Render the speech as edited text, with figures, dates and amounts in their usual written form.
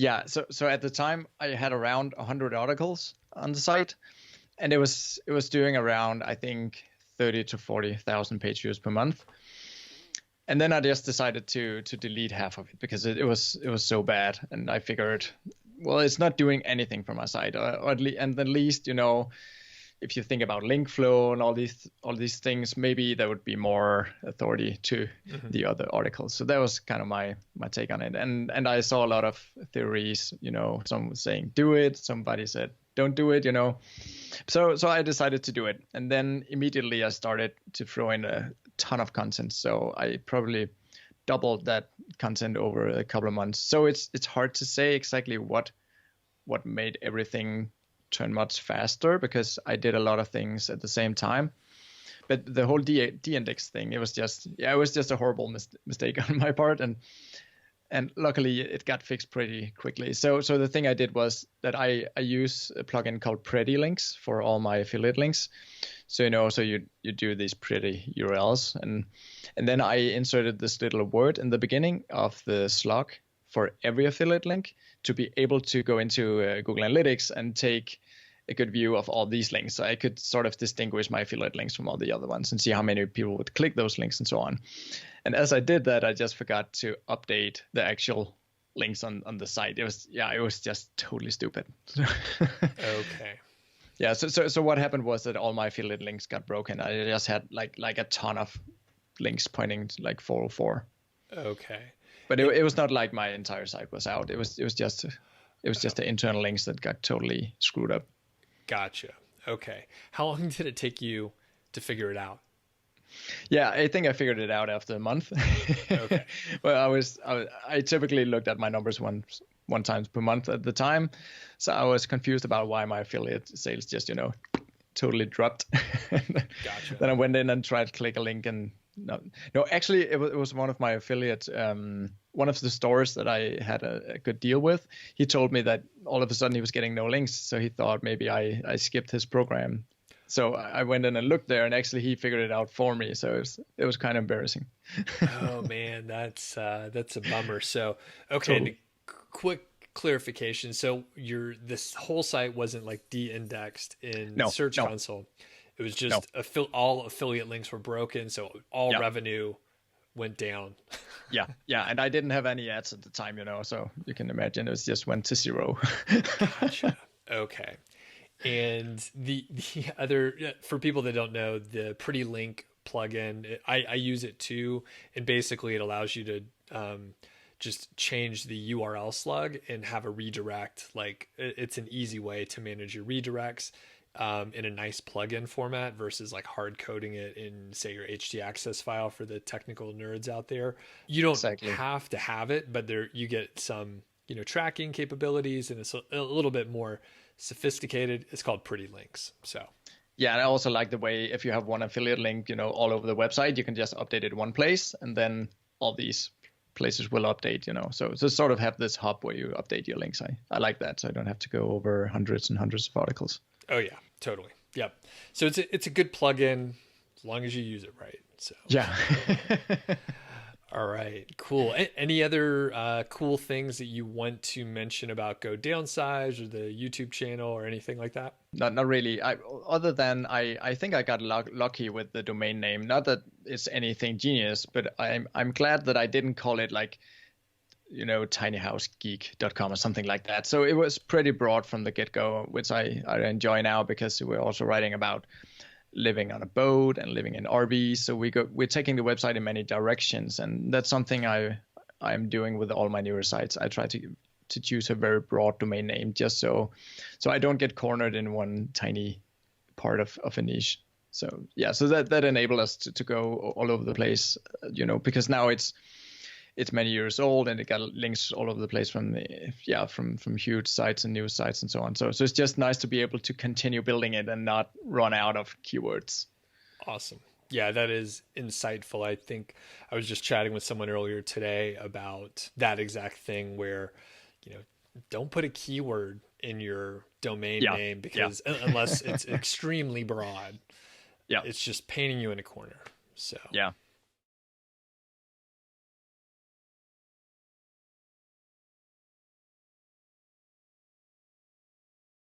Yeah. So at the time I had around 100 articles on the site, and it was doing around, I think, 30 to 40,000 page views per month. And then I just decided to delete half of it because it was so bad, and I figured, well, it's not doing anything for my site, or at least, if you think about link flow and all these things, maybe there would be more authority to the other articles. So that was kind of my take on it. And I saw a lot of theories, some was saying do it, somebody said don't do it, So I decided to do it, and then immediately I started to throw in a ton of content. So I probably doubled that content over a couple of months. So it's hard to say exactly what made everything turn much faster, because I did a lot of things at the same time. But the whole de-index thing, it was just a horrible mistake on my part, and luckily it got fixed pretty quickly. So the thing I did was that I use a plugin called Pretty Links for all my affiliate links. So so you do these pretty URLs, and then I inserted this little word in the beginning of the slug for every affiliate link to be able to go into Google Analytics and take a good view of all these links. So I could sort of distinguish my affiliate links from all the other ones and see how many people would click those links and so on. And as I did that, I just forgot to update the actual links on the site. It was just totally stupid. Okay. Yeah. So what happened was that all my affiliate links got broken. I just had like a ton of links pointing to like 404. Okay. But it was not like my entire site was out. It was just the internal links that got totally screwed up. Gotcha. Okay. How long did it take you to figure it out? Yeah, I think I figured it out after a month. Okay. Well, I typically looked at my numbers one time per month at the time, so I was confused about why my affiliate sales just totally dropped. Gotcha. Then I went in and tried to click a link, and no, actually it was one of my affiliates. One of the stores that I had a good deal with, he told me that all of a sudden he was getting no links, so he thought maybe I skipped his program. So I went in and looked there, and actually he figured it out for me. So it was kind of embarrassing. Oh man, that's a bummer. So okay, Totally. Quick clarification. So this whole site wasn't like de-indexed in No, Search no. Console. It was just all affiliate links were broken, so all revenue went down. Yeah, and I didn't have any ads at the time, so you can imagine it just went to zero. Gotcha. Okay. And the other, for people that don't know, the Pretty Link plugin, I use it too, and basically it allows you to just change the URL slug and have a redirect. Like it's an easy way to manage your redirects in a nice plugin format versus like hard coding it in, say, your htaccess file for the technical nerds out there. You don't have to have it, but you get some tracking capabilities, and it's a little bit more sophisticated. It's called Pretty Links. So yeah, and I also like the way if you have one affiliate link, all over the website, you can just update it one place, and then all these places will update. So sort of have this hub where you update your links. I like that, so I don't have to go over hundreds and hundreds of articles. Oh yeah, totally. Yep. So it's a good plugin as long as you use it right. So yeah. All right, cool. Any other cool things that you want to mention about Go Downsize or the YouTube channel or anything like that? Not really. Other than I think I got lucky with the domain name. Not that it's anything genius, but I'm glad that I didn't call it like tinyhousegeek.com or something like that. So it was pretty broad from the get-go, which I enjoy now, because we're also writing about living on a boat and living in RVs. So we're taking the website in many directions, and that's something I'm doing with all my newer sites. I try to choose a very broad domain name, just so I don't get cornered in one tiny part of a niche. So yeah, so that enabled us to go all over the place, because now it's many years old, and it got links all over the place from huge sites and new sites and so on. So it's just nice to be able to continue building it and not run out of keywords. Awesome. Yeah, that is insightful. I think I was just chatting with someone earlier today about that exact thing where, don't put a keyword in your domain name, because unless it's extremely broad, it's just painting you in a corner. So yeah.